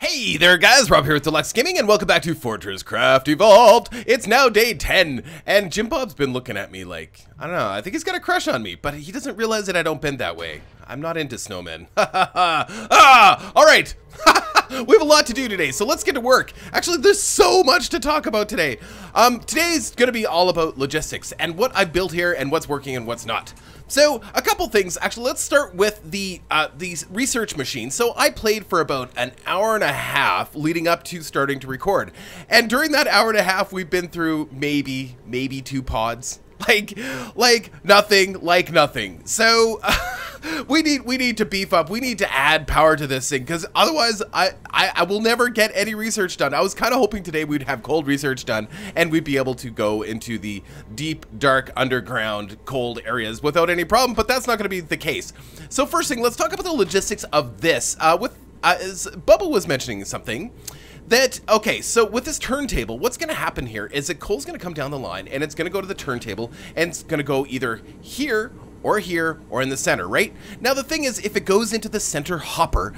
Hey there guys, Rob here with Deluks Gaming and welcome back to FortressCraft Evolved. It's now day 10 and Jim Bob's been looking at me like, I don't know, I think he's got a crush on me, but he doesn't realize that I don't bend that way. I'm not into snowmen. Alright. We have a lot to do today, so let's get to work. Actually, there's so much to talk about today. Today's gonna be all about logistics and what I've built here and what's working and what's not. So, a couple things. Actually, let's start with these research machines. So, I played for about an hour and a half leading up to starting to record. And during that hour and a half, we've been through maybe 2 pods. Like nothing. So, we need to beef up. We need to add power to this thing because otherwise I will never get any research done. I was kind of hoping today we'd have cold research done and we'd be able to go into the deep, dark, underground, cold areas without any problem, but that's not going to be the case. So first thing, let's talk about the logistics of this. As Bubba was mentioning something, okay, so with this turntable, what's going to happen here is that coal's going to come down the line and it's going to go to the turntable and it's going to go either here or in the center, right? Now the thing is, if it goes into the center hopper,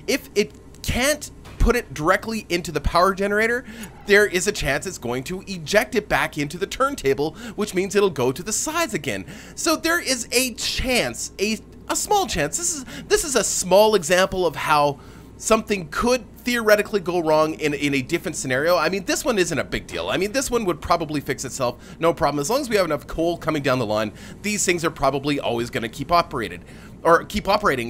if it can't put it directly into the power generator, there is a chance it's going to eject it back into the turntable, which means it'll go to the sides again. So there is a chance, a small chance. This is a small example of how something could theoretically go wrong in a different scenario. I mean, this one isn't a big deal. I mean, this one would probably fix itself, no problem. As long as we have enough coal coming down the line, these things are probably always going to keep operating.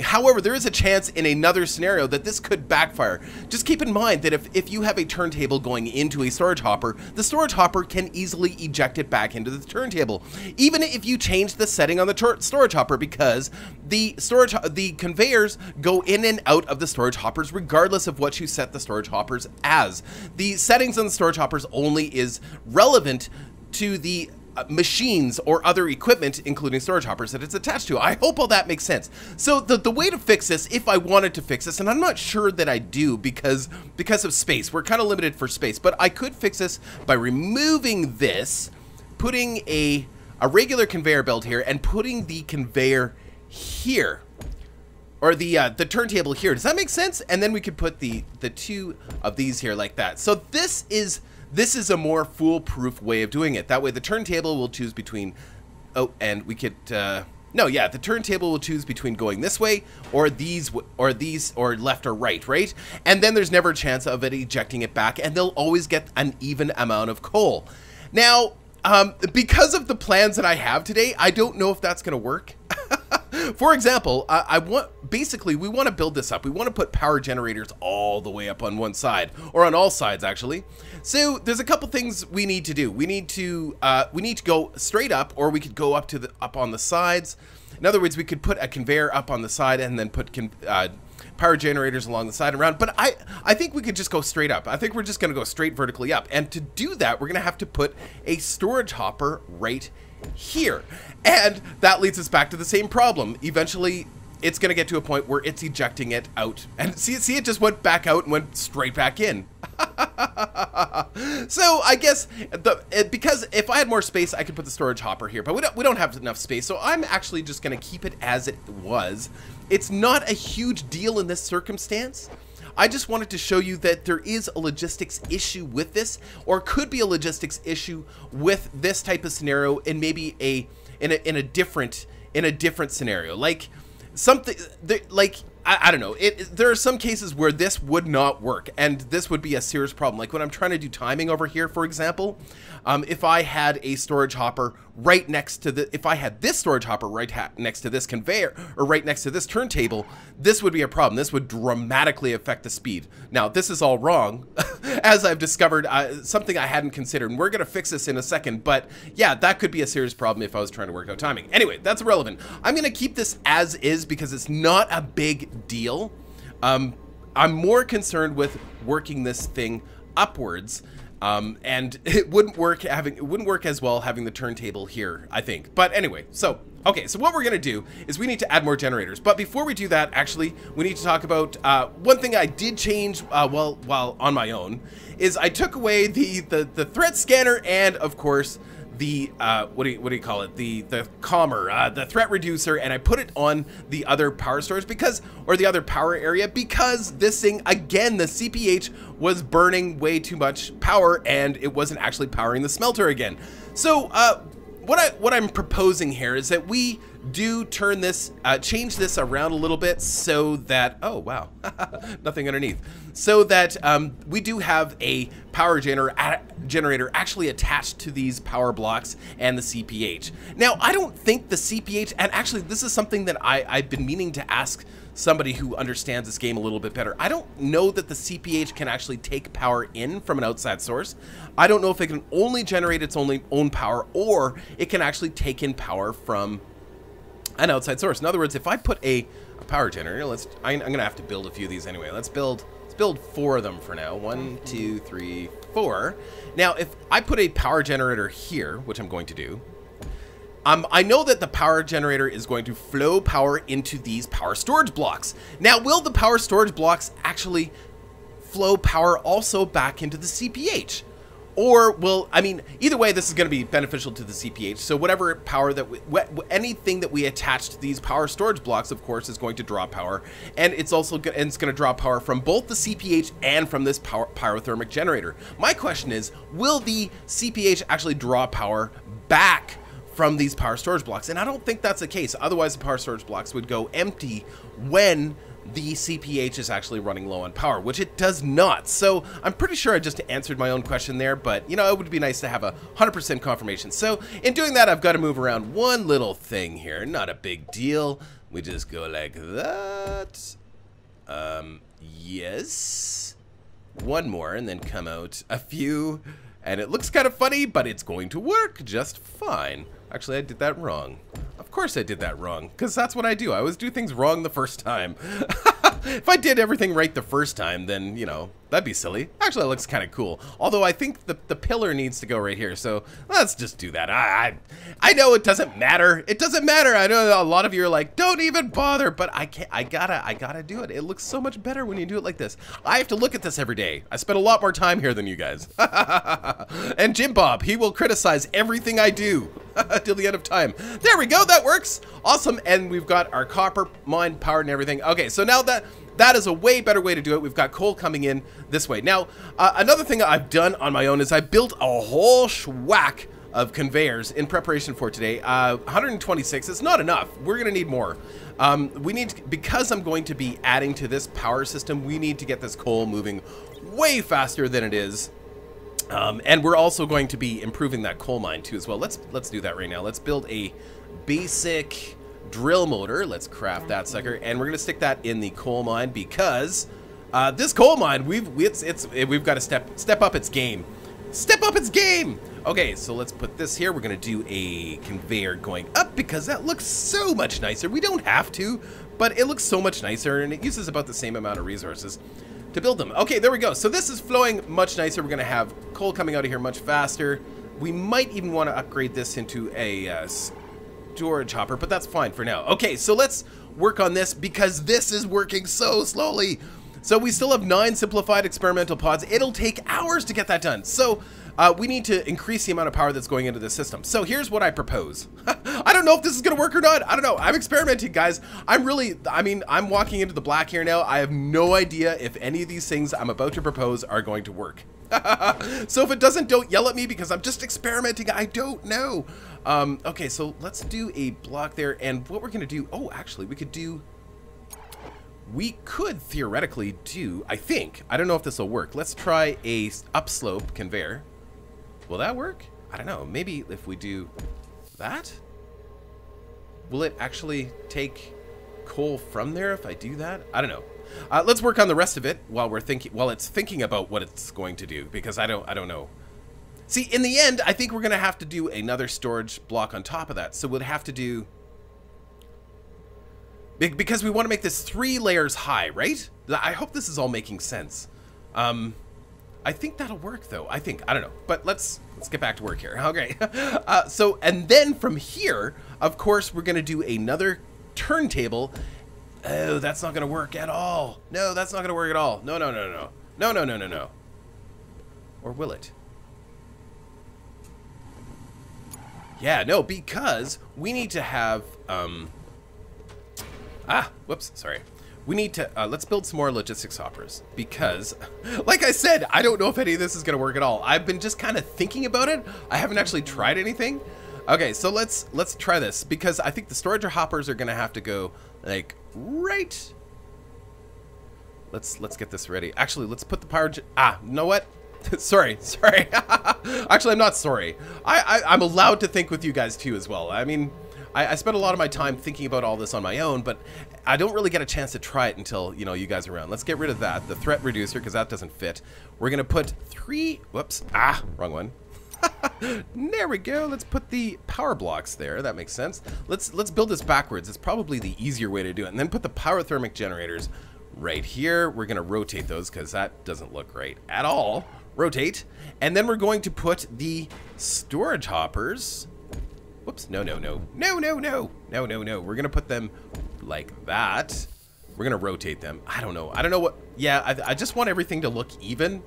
However, there is a chance in another scenario that this could backfire. Just keep in mind that if you have a turntable going into a storage hopper, the storage hopper can easily eject it back into the turntable, even if you change the setting on the storage hopper, because the conveyors go in and out of the storage hoppers regardless of what you set the storage hoppers as. The settings on the storage hoppers only is relevant to the machines or other equipment, including storage hoppers, that it's attached to. I hope all that makes sense. So the way to fix this, if I wanted to fix this, and I'm not sure that I do because of space, we're kind of limited for space, but I could fix this by removing this, putting a regular conveyor belt here, and putting the conveyor here, or the turntable here. Does that make sense? And then we could put the 2 of these here like that. So this is a more foolproof way of doing it. That way the turntable will choose between, the turntable will choose between going this way or these or left or right? And then there's never a chance of it ejecting it back, and they'll always get an even amount of coal. Now, because of the plans that I have today, I don't know if that's going to work. For example, we want to build this up. We want to put power generators all the way up on one side, or on all sides actually. So there's a couple things we need to do. We need to go straight up, or we could go up on the sides. In other words, we could put a conveyor up on the side and then put power generators along the side and around. But I think we could just go straight up. I think we're just going to go straight vertically up. And to do that, we're going to have to put a storage hopper right here. And that leads us back to the same problem. Eventually, it's going to get to a point where it's ejecting it out. And see, it just went back out and went straight back in. So I guess because if I had more space, I could put the storage hopper here, but we don't have enough space. So I'm actually just going to keep it as it was. It's not a huge deal in this circumstance. I just wanted to show you that there is a logistics issue with this, or could be a logistics issue with this type of scenario, and maybe in a different scenario, like something like I don't know. There are some cases where this would not work, and this would be a serious problem. Like when I'm trying to do timing over here, for example, if I had a storage hopper right next to if I had this storage hopper right next to this conveyor, or right next to this turntable, this would be a problem. This would dramatically affect the speed. Now, this is all wrong, as I've discovered, something I hadn't considered, and we're going to fix this in a second, but yeah, that could be a serious problem if I was trying to work out timing. Anyway, that's irrelevant. I'm going to keep this as is because it's not a big deal. I'm more concerned with working this thing upwards, and it wouldn't work as well having the turntable here, I think. But anyway, so okay, so what we're gonna do is we need to add more generators. But before we do that, actually, we need to talk about one thing I did change while on my own, is I took away the threat scanner and of course the what do you call it, the calmer, the threat reducer, and I put it on the other power storage or the other power area, because this thing, again, the CPH was burning way too much power and it wasn't actually powering the smelter again. So what I'm proposing here is that we do turn this, change this around a little bit so that, oh wow, nothing underneath, so that we do have a power generator actually attached to these power blocks and the CPH. Now, I don't think the CPH, and actually this is something that I've been meaning to ask somebody who understands this game a little bit better. I don't know that the CPH can actually take power in from an outside source. I don't know if it can only generate its own power, or it can actually take in power from an outside source. In other words, if I put a power generator, I'm gonna have to build a few of these anyway. Let's build 4 of them for now. 1, 2, 3, 4. Now, if I put a power generator here, which I'm going to do, I know that the power generator is going to flow power into these power storage blocks. Now, will the power storage blocks actually flow power also back into the CPH? Or will, I mean, either way, this is going to be beneficial to the CPH. So whatever power that anything that we attach to these power storage blocks, of course, is going to draw power. And it's also going to draw power from both the CPH and from this pyrothermic generator. My question is, will the CPH actually draw power back from these power storage blocks? And I don't think that's the case. Otherwise, the power storage blocks would go empty when the CPH is actually running low on power, which it does not. So I'm pretty sure I just answered my own question there, but you know, it would be nice to have 100% confirmation. So in doing that, I've got to move around one little thing here. Not a big deal. We just go like that. Yes. One more, and then come out a few. And it looks kind of funny, but it's going to work just fine. Actually, I did that wrong. Of course I did that wrong, because that's what I do. I always do things wrong the first time. If I did everything right the first time, then, you know, that'd be silly. Actually, that looks kind of cool. Although I think the pillar needs to go right here, so let's just do that. I know it doesn't matter. It doesn't matter. I know a lot of you are like, don't even bother, but I can't. I gotta do it. It looks so much better when you do it like this. I have to look at this every day. I spend a lot more time here than you guys. And Jim Bob, he will criticize everything I do till the end of time. There we go. That works. Awesome. And we've got our copper mine powered and everything. Okay, so now that is a way better way to do it. We've got coal coming in this way. Now, another thing I've done on my own is I built a whole schwack of conveyors in preparation for today. 126, it's not enough. We're gonna need more. Because I'm going to be adding to this power system, we need to get this coal moving way faster than it is. And we're also going to be improving that coal mine too as well. Let's do that right now. Let's build a basic drill motor. Let's craft that sucker, and we're gonna stick that in the coal mine because this coal mine, we've got to step up its game. Step up its game. Okay, so let's put this here. We're gonna do a conveyor going up because that looks so much nicer. We don't have to, but it looks so much nicer, and it uses about the same amount of resources to build them. Okay, there we go. So this is flowing much nicer. We're gonna have coal coming out of here much faster. We might even want to upgrade this into a storage hopper, but that's fine for now. Okay, so let's work on this because this is working so slowly. So we still have 9 simplified experimental pods. It'll take hours to get that done. So we need to increase the amount of power that's going into this system. So here's what I propose. I don't know if this is gonna work or not. I don't know. I'm experimenting, guys. I'm walking into the black here now. I have no idea if any of these things I'm about to propose are going to work. So if it doesn't, don't yell at me because I'm just experimenting. I don't know. Okay, so let's do a block there. And what we're gonna do, oh, actually, we could theoretically do, I think, I don't know if this will work. Let's try a upslope conveyor. Will that work? I don't know. Maybe if we do that, will it actually take coal from there if I do that? I don't know. Let's work on the rest of it while it's thinking about what it's going to do, because I don't know. See, in the end, I think we're gonna have to do another storage block on top of that. So we'll have to do, because we want to make this 3 layers high, right? I hope this is all making sense. I think that'll work though. I don't know, but let's get back to work here. Okay. So, and then from here, of course, we're gonna do another turntable. Oh, that's not gonna work at all. No, that's not gonna work at all. No. No. Or will it? Yeah, no, because we need to have, whoops, sorry. We need to, let's build some more logistics hoppers because, like I said, I don't know if any of this is going to work at all. I've been just kind of thinking about it. I haven't actually tried anything. Okay, so let's try this because I think the storage hoppers are going to have to go like right. Let's get this ready. Actually, let's put the power, you know what? sorry. Actually, I'm not sorry. I'm allowed to think with you guys too as well. I mean, I spent a lot of my time thinking about all this on my own, but I don't really get a chance to try it until, you know, you guys are around. Let's get rid of that, the threat reducer, because that doesn't fit. We're going to put 3, whoops, wrong one. There we go. Let's put the power blocks there. That makes sense. Let's build this backwards. It's probably the easier way to do it. And then put the power thermic generators right here. We're going to rotate those because that doesn't look right at all. Rotate. And then we're going to put the storage hoppers. Whoops, no. We're gonna put them like that. We're gonna rotate them. I don't know what, yeah, I just want everything to look even.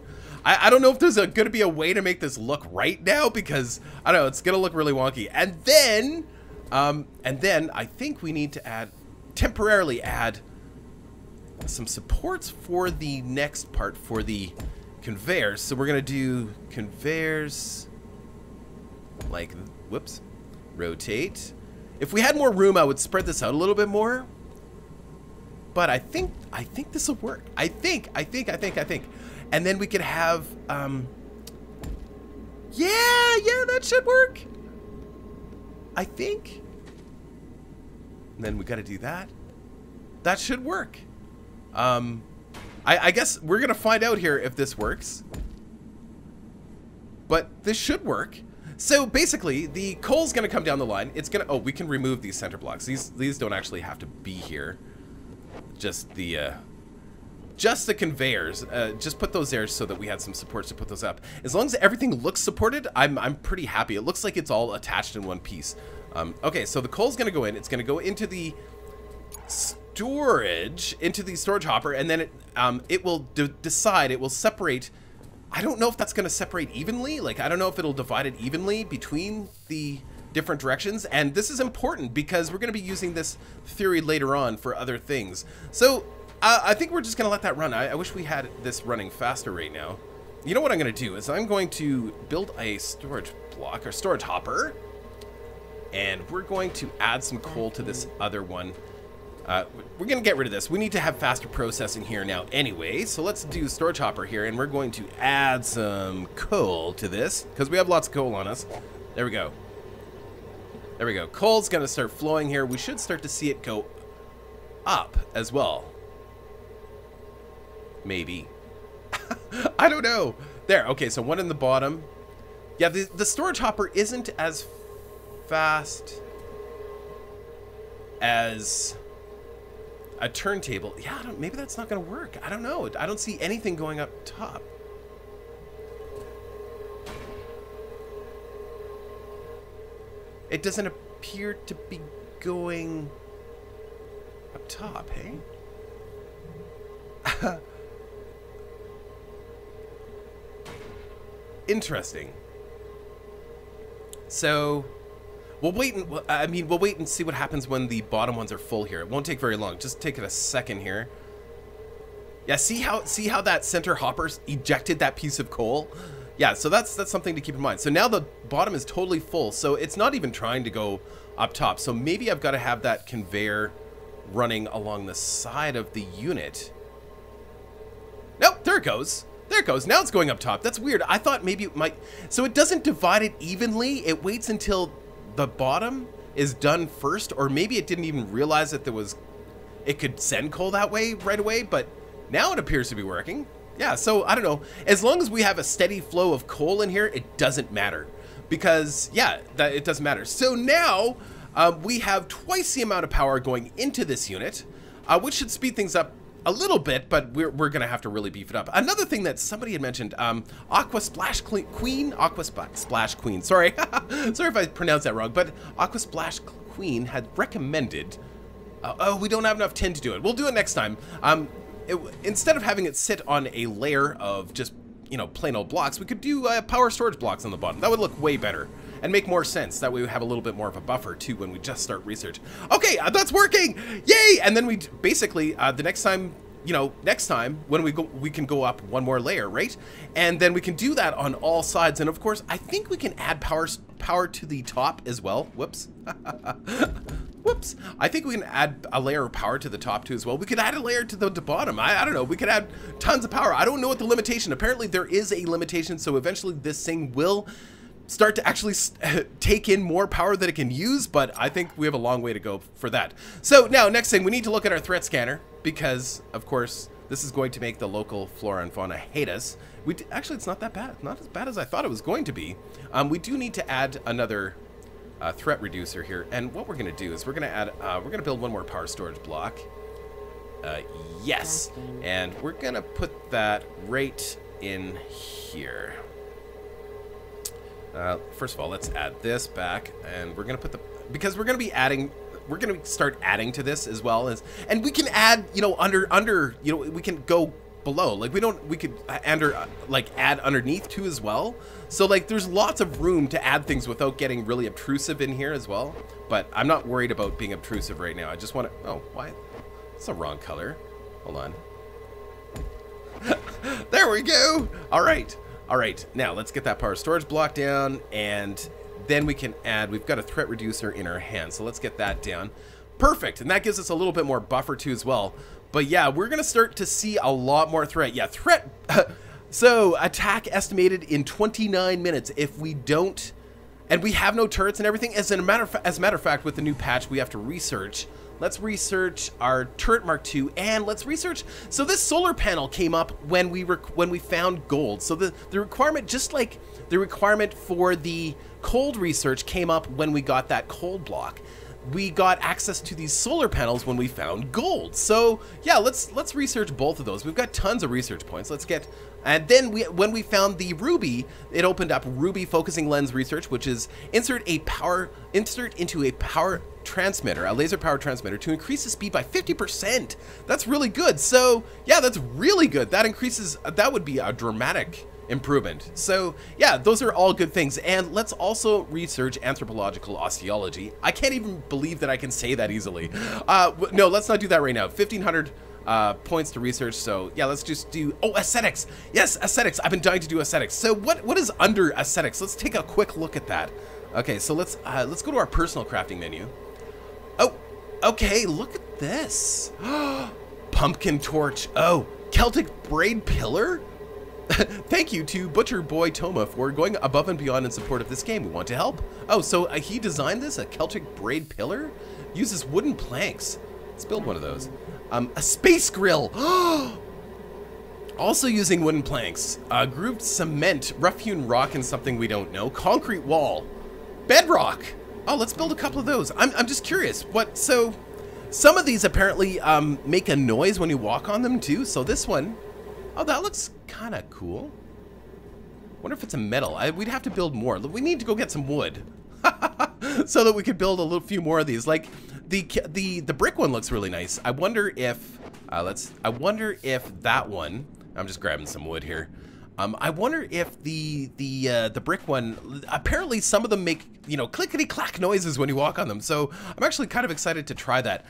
I don't know if there's gonna be a way to make this look right now because, I don't know, it's gonna look really wonky. And then I think we need to temporarily add some supports for the next part for the conveyors. So we're gonna do conveyors like, whoops. Rotate. If we had more room, I would spread this out a little bit more. But I think this will work. I think. And then we could have, yeah, that should work. I think. And then we got to do that. That should work. I guess we're gonna find out here if this works. But this should work. So basically, the coal's gonna come down the line. It's gonna, oh, we can remove these center blocks. These don't actually have to be here. Just the conveyors. Just put those there so that we had some supports to put those up. As long as everything looks supported, I'm pretty happy. It looks like it's all attached in one piece. Okay, so the coal's gonna go in. It's gonna go into the storage hopper, and then it will decide. It will separate. I don't know if that's going to separate evenly. Like, I don't know if it'll divide it evenly between the different directions. And this is important because we're going to be using this theory later on for other things. So I think we're just going to let that run. I wish we had this running faster right now. You know what I'm going to do is I'm going to build a storage block or storage hopper. And we're going to add some coal to this other one. We're going to get rid of this. We need to have faster processing here now anyway. So let's do storage hopper here, and we're going to add some coal to this because we have lots of coal on us. There we go. There we go. Coal's going to start flowing here. We should start to see it go up as well. Maybe. I don't know. There. Okay, so one in the bottom. Yeah, the storage hopper isn't as fast as a turntable. Yeah, maybe that's not going to work. I don't know. I don't see anything going up top. It doesn't appear to be going up top, hey? Interesting. So we'll wait and see what happens when the bottom ones are full here. It won't take very long. Just take it a second here. Yeah, see how that center hopper ejected that piece of coal? Yeah, so that's something to keep in mind. So now the bottom is totally full, so it's not even trying to go up top. So maybe I've got to have that conveyor running along the side of the unit. Nope, there it goes. There it goes. Now it's going up top. That's weird. I thought maybe it might. So it doesn't divide it evenly. It waits until the bottom is done first, or maybe it didn't even realize that it could send coal that way right away, but now it appears to be working. Yeah, so I don't know. As long as we have a steady flow of coal in here, it doesn't matter. Because, yeah, it doesn't matter. So now we have twice the amount of power going into this unit, which should speed things up a little bit, but we're going to have to really beef it up. Another thing that somebody had mentioned, Aqua Splash Queen, sorry. Sorry if I pronounced that wrong, but Aqua Splash Queen had recommended, oh, we don't have enough tin to do it. We'll do it next time. Instead of having it sit on a layer of just, you know, plain old blocks, we could do power storage blocks on the bottom. That would look way better. and make more sense. That way we have a little bit more of a buffer too when we just start research. Okay, that's working! Yay! And then we basically, the next time, you know, next time when we go, we can go up one more layer, right? And then we can do that on all sides. And of course, I think we can add power to the top as well. Whoops. Whoops. I think we can add a layer of power to the top too as well. We could add a layer to the bottom. I don't know. We could add tons of power. I don't know what the limitation. Apparently there is a limitation. So eventually this thing will start to actually take in more power that it can use. But I think we have a long way to go for that. So now next thing, we need to look at our threat scanner because of course this is going to make the local flora and fauna hate us. Actually, it's not that bad. Not as bad as I thought it was going to be. We do need to add another threat reducer here, and what we're going to do is we're going to add we're going to build one more power storage block. Yes, and we're going to put that right in here. First of all, let's add this back, and we're going to put the, because we're going to be adding, we're going to start adding to this as well as, and we can add, you know, under you know, we can go below, like we could like add underneath too as well. So like there's lots of room to add things without getting really obtrusive in here as well. But I'm not worried about being obtrusive right now. I just want to, oh, why? It's the wrong color. Hold on. There we go. All right. All right. Now let's get that power storage block down, and then we can add, we've got a threat reducer in our hand. So let's get that down. Perfect. And that gives us a little bit more buffer too as well. But yeah, we're going to start to see a lot more threat. Yeah, threat. So attack estimated in 29 minutes if we don't, and we have no turrets and everyththing. As a matter of fact, with the new patch, we have to research. Let's research our turret Mark II, and let's research. So this solar panel came up when we found gold. So the requirement, just like the requirement for the cold research, came up when we got that cold block. We got access to these solar panels when we found gold. So yeah, let's research both of those. We've got tons of research points. Let's get, and then when we found the ruby, it opened up ruby focusing lens research, which is insert into a power transmitter, a laser power transmitter, to increase the speed by 50%. That's really good. So yeah, that's really good. That increases, that would be a dramatic improvement. So yeah, those are all good things. And let's also research anthropological osteology. I can't even believe that I can say that easily. No, let's not do that right now. 1,500 points to research. So yeah, let's just do, oh, aesthetics. Yes, aesthetics. I've been dying to do aesthetics. So what is under aesthetics? Let's take a quick look at that. Okay, so let's go to our personal crafting menu. Oh, okay, look at this. Pumpkin torch. Oh, Celtic braid pillar. Thank you to Butcher Boy Toma for going above and beyond in support of this game. We want to help. Oh, so he designed this, a Celtic braid pillar? Uses wooden planks. Let's build one of those. A space grill. Also using wooden planks. Grooved cement, rough-hewn rock, and something we don't know. Concrete wall. Bedrock. Oh, let's build a couple of those. I'm just curious. What? So some of these apparently make a noise when you walk on them too. So this one, oh, that looks kind of cool. Wonder if it's a metal. We'd have to build more. We need to go get some wood so that we could build a little few more of these. Like the brick one looks really nice. I wonder if I wonder if that one. I'm just grabbing some wood here. I wonder if the brick one, apparently some of them make, you know, clickety clack noises when you walk on them. So I'm actually kind of excited to try that.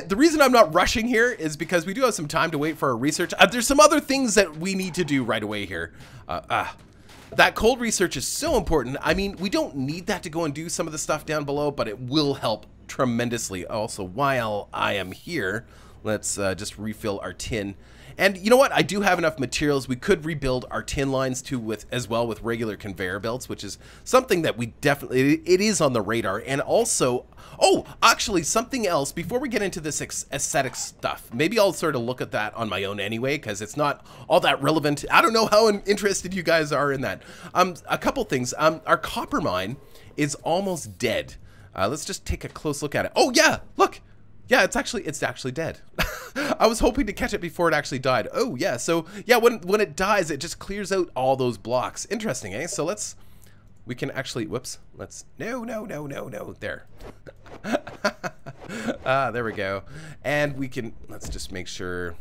The reason I'm not rushing here is because we do have some time to wait for our research. There's some other things that we need to do right away here. That cold research is so important. I mean, we don't need that to go and do some of the stuff down below, but it will help tremendously. Also, while I am here, let's just refill our tin. And you know what? I do have enough materials. We could rebuild our tin lines too, as well with regular conveyor belts, which is something that we definitely, it is on the radar. And also, oh, actually something else before we get into this aesthetic stuff. Maybe I'll sort of look at that on my own anyway, because it's not all that relevant. I don't know how interested you guys are in that. A couple things. Our copper mine is almost dead. Let's just take a close look at it. Oh yeah, look. Yeah, it's actually dead. I was hoping to catch it before it actually died. Oh yeah, so yeah, when it dies, it just clears out all those blocks. Interesting, eh? So we can actually, whoops, no, there. There we go. And let's just make sure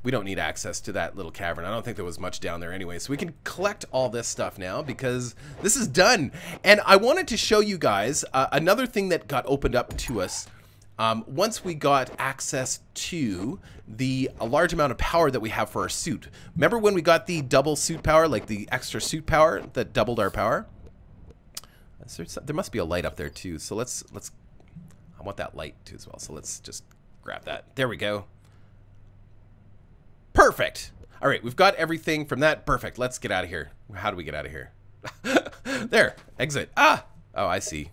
we don't need access to that little cavern. I don't think there was much down there anyway. So we can collect all this stuff now because this is done. And I wanted to show you guys another thing that got opened up to us once we got access to a large amount of power that we have for our suit. Remember when we got the double suit power, like the extra suit power that doubled our power? There must be a light up there too. So let's I want that light too as well. So let's just grab that. There we go. Perfect. All right, we've got everything from that. Perfect. Let's get out of here. How do we get out of here? There. Exit. Ah. Oh, I see.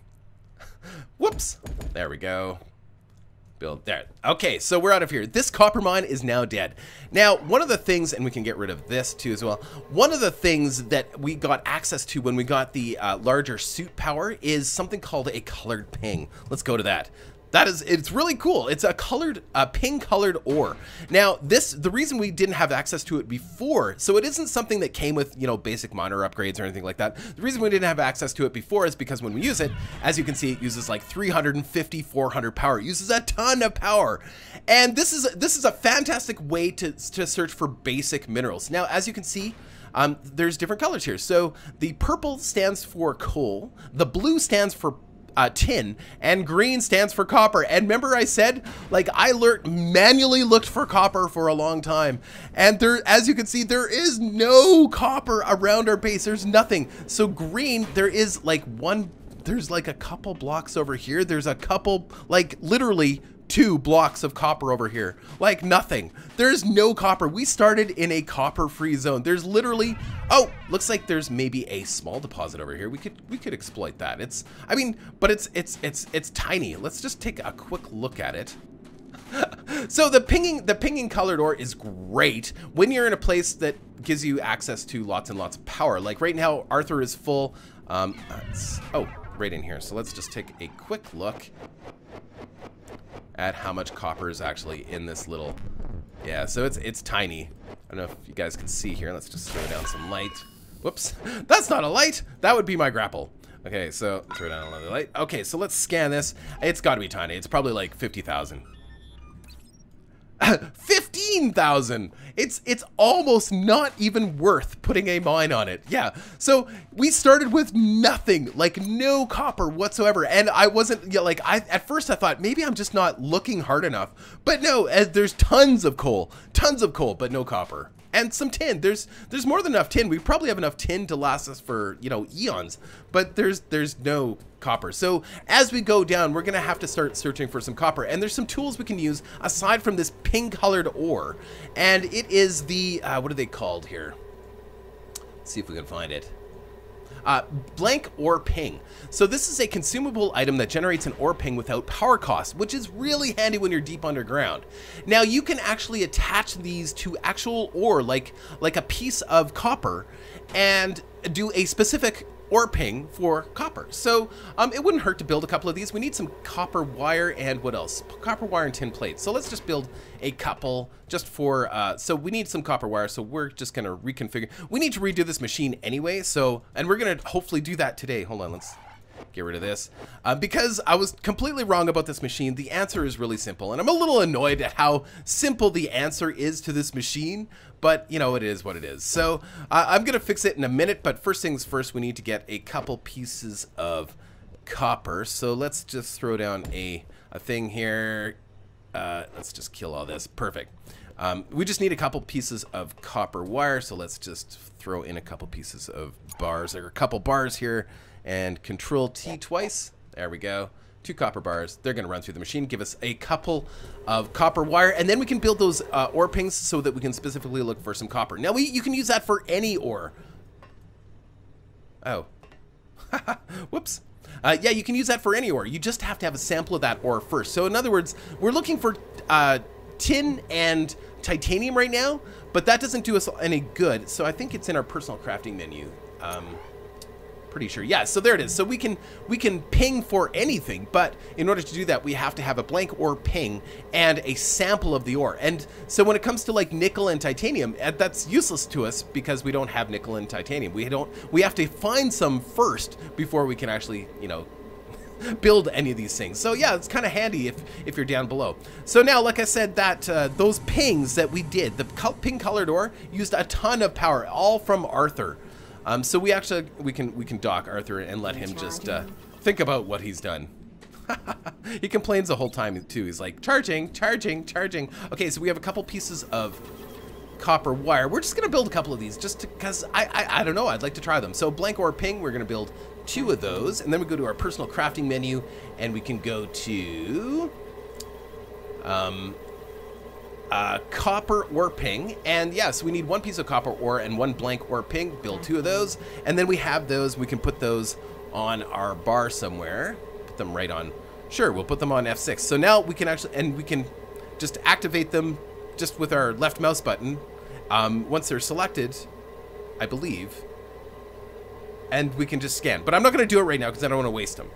Whoops. There we go. Build there. Okay, so we're out of here. This copper mine is now dead. Now, one of the things, and we can get rid of this too as well. One of the things that we got access to when we got the larger suit power is something called a colored ping. Let's go to that. It's really cool. It's a colored, ping colored ore. Now, the reason we didn't have access to it before, so it isn't something that came with, you know, basic miner upgrades or anything like that. The reason we didn't have access to it before is because when we use it, as you can see, it uses like 350, 400 power. It uses a ton of power. And this is a fantastic way to search for basic minerals. Now, as you can see, there's different colors here. So the purple stands for coal, the blue stands for tin, and green stands for copper. And remember I said, like, I manually looked for copper for a long time, and as you can see, there is no copper around our base. There's nothing. So green, there's like a couple blocks over here. There's a couple, like literally 2 blocks of copper over here. Like nothing. There's no copper. We started in a copper-free zone. There's literally, oh, looks like there's maybe a small deposit over here. We could exploit that. It's tiny. Let's just take a quick look at it. So the pinging colored ore is great when you're in a place that gives you access to lots and lots of power. Like right now, Arthur is full. Oh, right in here. So let's just take a quick look at how much copper is actually in this little, yeah, so it's tiny. I don't know if you guys can see here. Let's just throw down some light. Whoops, that's not a light. That would be my grapple. Okay, so throw down another light. Okay, so let's scan this. It's got to be tiny. It's probably like 50,000. 15,000. It's almost not even worth putting a mine on it. Yeah. So we started with nothing, like no copper whatsoever. And I wasn't, yeah, like at first I thought maybe I'm just not looking hard enough, but no, there's tons of coal, but no copper. And some tin. There's more than enough tin. We probably have enough tin to last us for, you know, eons, but there's no copper. So as we go down, we're gonna have to start searching for some copper, and there's some tools we can use aside from this pink colored ore, and it is the what are they called here? Let's see if we can find it. Blank ore ping. So this is a consumable item that generates an ore ping without power cost, which is really handy when you're deep underground. Now you can actually attach these to actual ore, like a piece of copper, and do a specific ore ping for copper. So it wouldn't hurt to build a couple of these. We need some copper wire and what else? Copper wire and tin plates. So let's just build a couple just for, so we need some copper wire. So we're just gonna reconfigure. We need to redo this machine anyway. So, and we're gonna hopefully do that today. Hold on, let's get rid of this. Because I was completely wrong about this machine. The answer is really simple. And I'm a little annoyed at how simple the answer is to this machine. But, you know, it is what it is. So I'm going to fix it in a minute. But first things first, we need to get a couple pieces of copper. So let's just throw down a thing here. Let's just kill all this. Perfect. We just need a couple pieces of copper wire. So let's just throw in a couple pieces of bars. There are a couple bars here. And Control T twice. There we go. 2 copper bars. They're going to run through the machine, give us a couple of copper wire, and then we can build those ore pings so that we can specifically look for some copper. Now, you can use that for any ore. Oh. Whoops. Yeah, you can use that for any ore. You just have to have a sample of that ore first. So, in other words, we're looking for tin and titanium right now, but that doesn't do us any good. So, I think it's in our personal crafting menu. Pretty sure. Yeah, so there it is. So we can ping for anything, but in order to do that, we have to have a blank ore ping and a sample of the ore. And so when it comes to like nickel and titanium, that's useless to us because we don't have nickel and titanium. We have to find some first before we can actually, you know, build any of these things. So yeah, it's kind of handy if you're down below. So now, like I said, that those pings that we did, the ping colored ore used a ton of power, all from Arthur. So we can dock Arthur and let him just think about what he's done. He complains the whole time too. He's like, charging, charging, charging. Okay, so we have a couple pieces of copper wire. We're just gonna build a couple of these just because I don't know, I'd like to try them. So blank ore ping, we're gonna build 2 of those, and then we go to our personal crafting menu and we can go to copper ore ping, and yes, we need 1 piece of copper ore and 1 blank ore ping. Build 2 of those, and then we have those. We can put those on our bar somewhere. Put them right on. Sure, we'll put them on F6. So now we can actually, and we can just activate them just with our left mouse button once they're selected, I believe. And we can just scan. But I'm not going to do it right now because I don't want to waste them.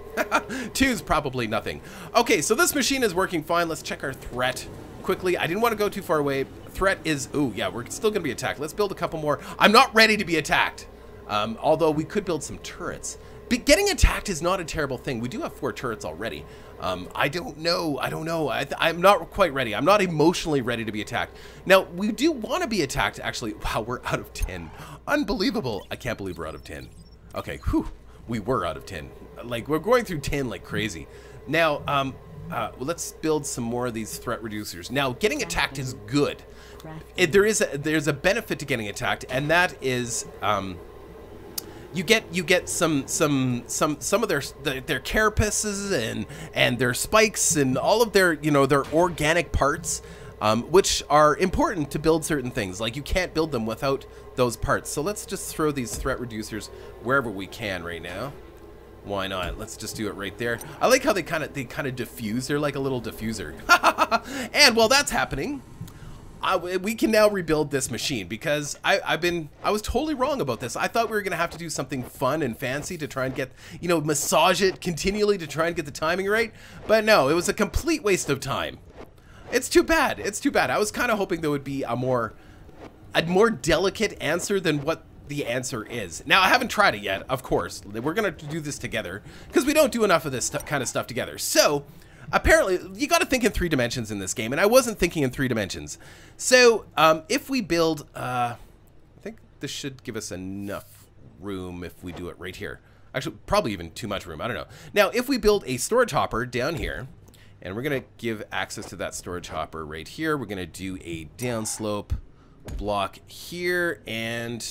2 is probably nothing. Okay, so this machine is working fine. Let's check our threat quickly. I didn't want to go too far away. Threat is, ooh, yeah, we're still going to be attacked. Let's build a couple more. I'm not ready to be attacked. Although we could build some turrets. But getting attacked is not a terrible thing. We do have 4 turrets already. I don't know. I'm not quite ready. I'm not emotionally ready to be attacked. Now, we do want to be attacked, actually. Wow, we're out of 10. Unbelievable. I can't believe we're out of 10. Okay, whew, we were out of 10. Like, we're going through 10 like crazy. Now, well, let's build some more of these threat reducers. Now, getting attacked is good. There's a benefit to getting attacked, and that is, you get some of their carapaces and their spikes and all of their, you know, their organic parts, which are important to build certain things. Like, you can't build them without those parts. So let's just throw these threat reducers wherever we can right now. Why not? Let's just do it right there. I like how they kind of diffuse. They're like a little diffuser. And while that's happening, we can now rebuild this machine because I was totally wrong about this. I thought we were gonna have to do something fun and fancy to try and get, you know, massage it continually to try and get the timing right. But no, it was a complete waste of time. It's too bad. It's too bad. I was kind of hoping there would be a more delicate answer than what the answer is. Now, I haven't tried it yet, of course. We're gonna do this together because we don't do enough of this kind of stuff together. So apparently, you got to think in 3 dimensions in this game, and I wasn't thinking in 3 dimensions. So if we build, I think this should give us enough room if we do it right here. Actually, probably even too much room. I don't know. Now, if we build a storage hopper down here, and we're going to give access to that storage hopper right here. We're going to do a downslope block here, and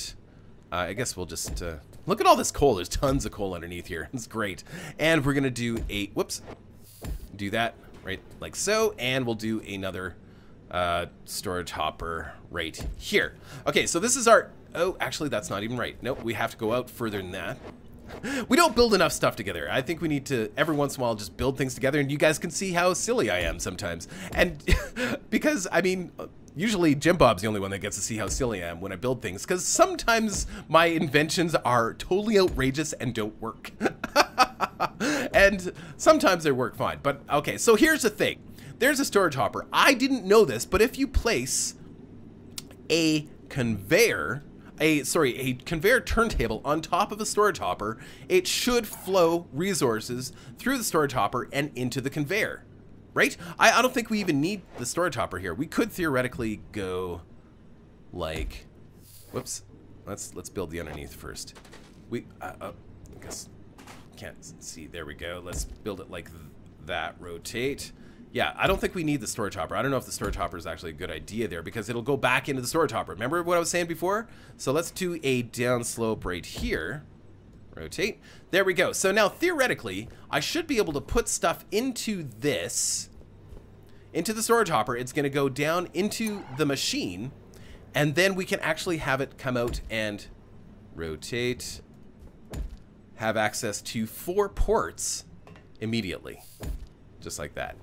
I guess we'll just look at all this coal. There's tons of coal underneath here. It's great. And we're going to do a, whoops, do that right like so, and we'll do another storage hopper right here. Okay, so this is our, oh, actually that's not even right. Nope, we have to go out further than that. We don't build enough stuff together. I think we need to, every once in a while, just build things together, and you guys can see how silly I am sometimes. And because, I mean, usually Jim Bob's the only one that gets to see how silly I am when I build things, because sometimes my inventions are totally outrageous and don't work. And sometimes they work fine. But, okay, so here's the thing. There's a storage hopper. I didn't know this, but if you place a conveyor turntable on top of a storage hopper, it should flow resources through the storage hopper and into the conveyor, right? I don't think we even need the storage hopper here. We could theoretically go like, whoops, let's build the underneath first. I guess can't see. There we go. Let's build it like that. Rotate. Yeah, I don't think we need the storage hopper. I don't know if the storage hopper is actually a good idea there because it'll go back into the storage hopper. Remember what I was saying before? So let's do a downslope right here. Rotate. There we go. So now theoretically, I should be able to put stuff into this, into the storage hopper. It's going to go down into the machine, and then we can actually have it come out and rotate, have access to 4 ports immediately, just like that.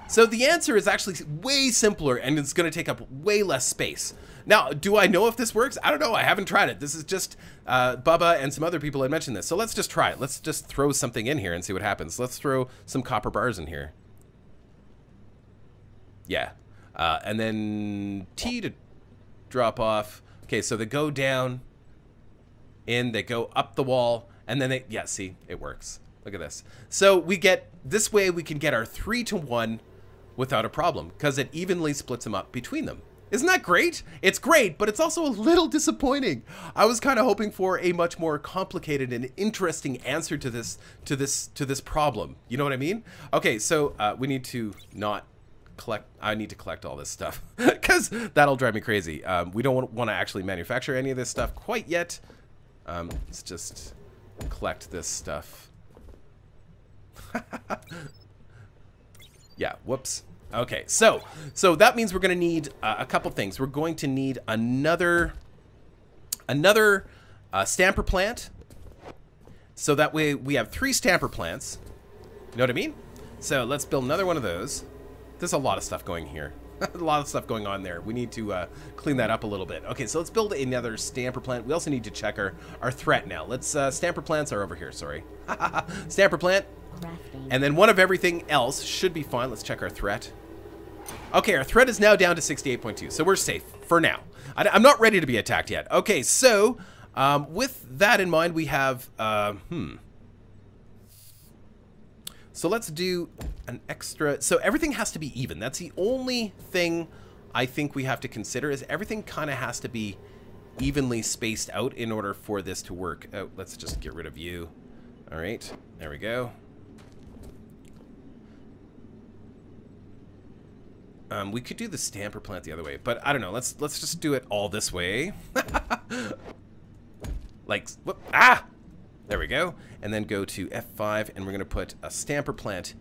So the answer is actually way simpler, and it's going to take up way less space. Now, do I know if this works? I don't know. I haven't tried it. This is just Bubba and some other people had mentioned this. So let's just try it. Let's just throw something in here and see what happens. Let's throw some copper bars in here. Yeah. And then T to drop off. Okay, so they go down, in, they go up the wall, and then they, yeah, see, it works. Look at this. So we get, this way we can get our 3 to 1 without a problem, because it evenly splits them up between them. Isn't that great? It's great, but it's also a little disappointing. I was kind of hoping for a much more complicated and interesting answer to this problem. You know what I mean? Okay, so we need to not collect. I need to collect all this stuff because that'll drive me crazy. We don't want to actually manufacture any of this stuff quite yet. Let's just collect this stuff. Yeah. Whoops. Okay, so that means we're going to need a couple things. We're going to need another stamper plant. So that way we have 3 stamper plants. You know what I mean? So let's build another one of those. There's a lot of stuff going here. A lot of stuff going on there. We need to clean that up a little bit. Okay, so let's build another stamper plant. We also need to check our threat now. Let's stamper plants are over here, sorry. Stamper plant. And then one of everything else should be fine. Let's check our threat. Okay, our threat is now down to 68.2, so we're safe for now. I'm not ready to be attacked yet. Okay, so with that in mind, we have, so let's do an extra, so everything has to be even. That's the only thing I think we have to consider, is everything kind of has to be evenly spaced out in order for this to work. Oh, let's just get rid of you. All right, there we go. We could do the stamper plant the other way, but I don't know. Let's just do it all this way. Like, whoop, ah! There we go. And then go to F5, and we're going to put a stamper plant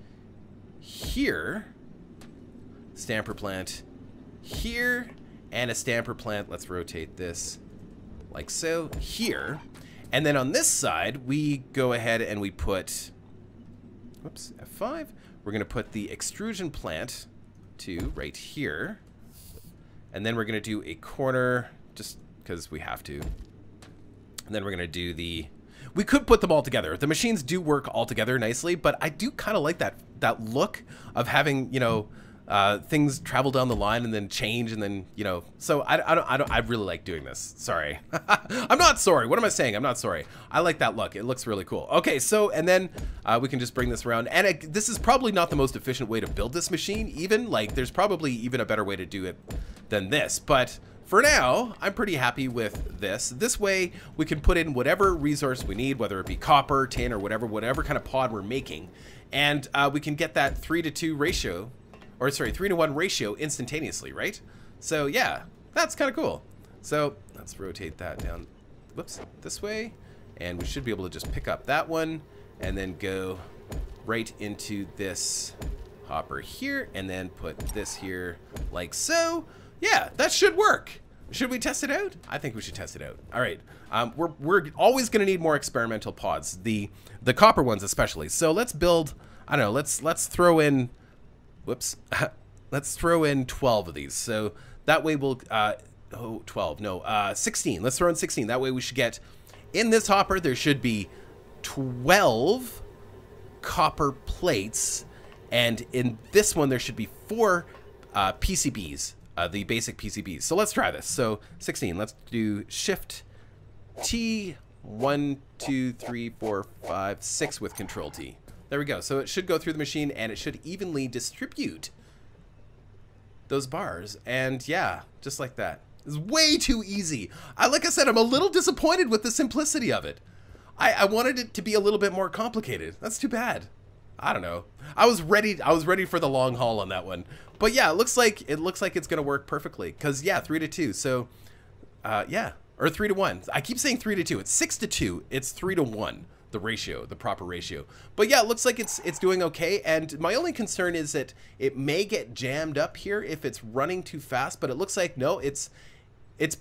here. Stamper plant here. And a stamper plant, let's rotate this like so, here. And then on this side, we go ahead and we put, whoops, F5. We're going to put the extrusion plant to right here, and then we're going to do a corner just because we have to, and then we're going to do we could put them all together. The machines do work all together nicely, but I do kind of like that look of having, you know, things travel down the line and then change, and then, you know, so I really like doing this. Sorry. I'm not sorry. What am I saying? I'm not sorry. I like that look. It looks really cool. Okay, so, and then we can just bring this around, and this is probably not the most efficient way to build this machine, even, like, there's probably even a better way to do it than this, but for now, I'm pretty happy with this. This way, we can put in whatever resource we need, whether it be copper, tin, or whatever kind of pod we're making, and we can get that 3 to 2 ratio, or sorry, 3 to 1 ratio instantaneously, right? So yeah, that's kind of cool. So let's rotate that down, whoops, this way, and we should be able to just pick up that one, and then go right into this hopper here, and then put this here like so. Yeah, that should work. Should we test it out? I think we should test it out. All right, we're always going to need more experimental pods, the copper ones especially. So let's build, I don't know, let's throw in, whoops, let's throw in 12 of these. So that way we'll, 12, no, 16. Let's throw in 16. That way we should get, in this hopper, there should be 12 copper plates, and in this one there should be 4 PCBs. The basic PCBs. So let's try this. So 16, let's do Shift T, 1, 2, 3, 4, 5, 6 with Control T. There we go. So it should go through the machine, and it should evenly distribute those bars. And yeah, just like that. It's way too easy. Like I said, I'm a little disappointed with the simplicity of it. I wanted it to be a little bit more complicated. That's too bad. I don't know. I was ready for the long haul on that one. But yeah, it looks like it's gonna work perfectly. Cause yeah, 3 to 2. So yeah, or 3 to 1. I keep saying 3 to 2. It's 6 to 2. It's 3 to 1. The ratio, the proper ratio. But yeah, it looks like it's doing okay. And my only concern is that it may get jammed up here if it's running too fast. But it looks like no, it's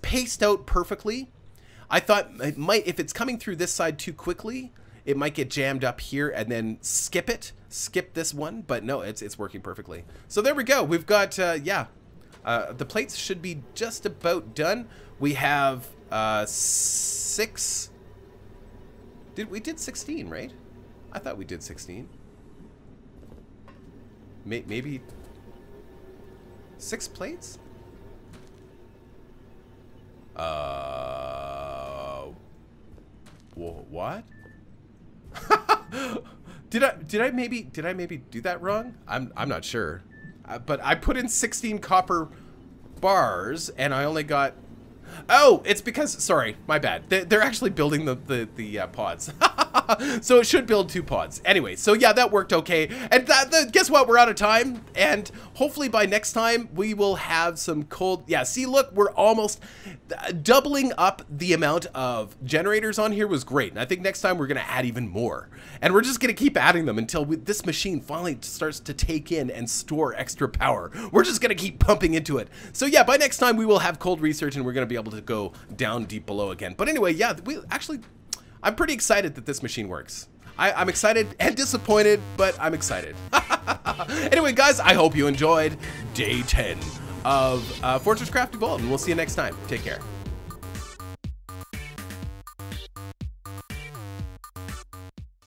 paced out perfectly. I thought it might, if it's coming through this side too quickly, it might get jammed up here and then skip this one, but no, it's working perfectly. So there we go. We've got, yeah, the plates should be just about done. We have 6. We did 16, right? I thought we did 16. Maybe 6 plates? What? Did I maybe do that wrong? I'm not sure. But I put in 16 copper bars and I only got... Oh, it's because, sorry, my bad. They're actually building the pods. So it should build 2 pods. Anyway, so yeah, that worked okay. And guess what? We're out of time. And hopefully by next time, we will have some cold... Yeah, see, look, we're almost... Doubling up the amount of generators on here was great. And I think next time we're going to add even more. And we're just going to keep adding them until this machine finally starts to take in and store extra power. We're just going to keep pumping into it. So yeah, by next time, we will have cold research and we're going to be able to go down deep below again. But anyway, yeah, I'm pretty excited that this machine works. I'm excited and disappointed, but I'm excited. Anyway, guys, I hope you enjoyed day 10 of FortressCraft Evolved, and we'll see you next time. Take care.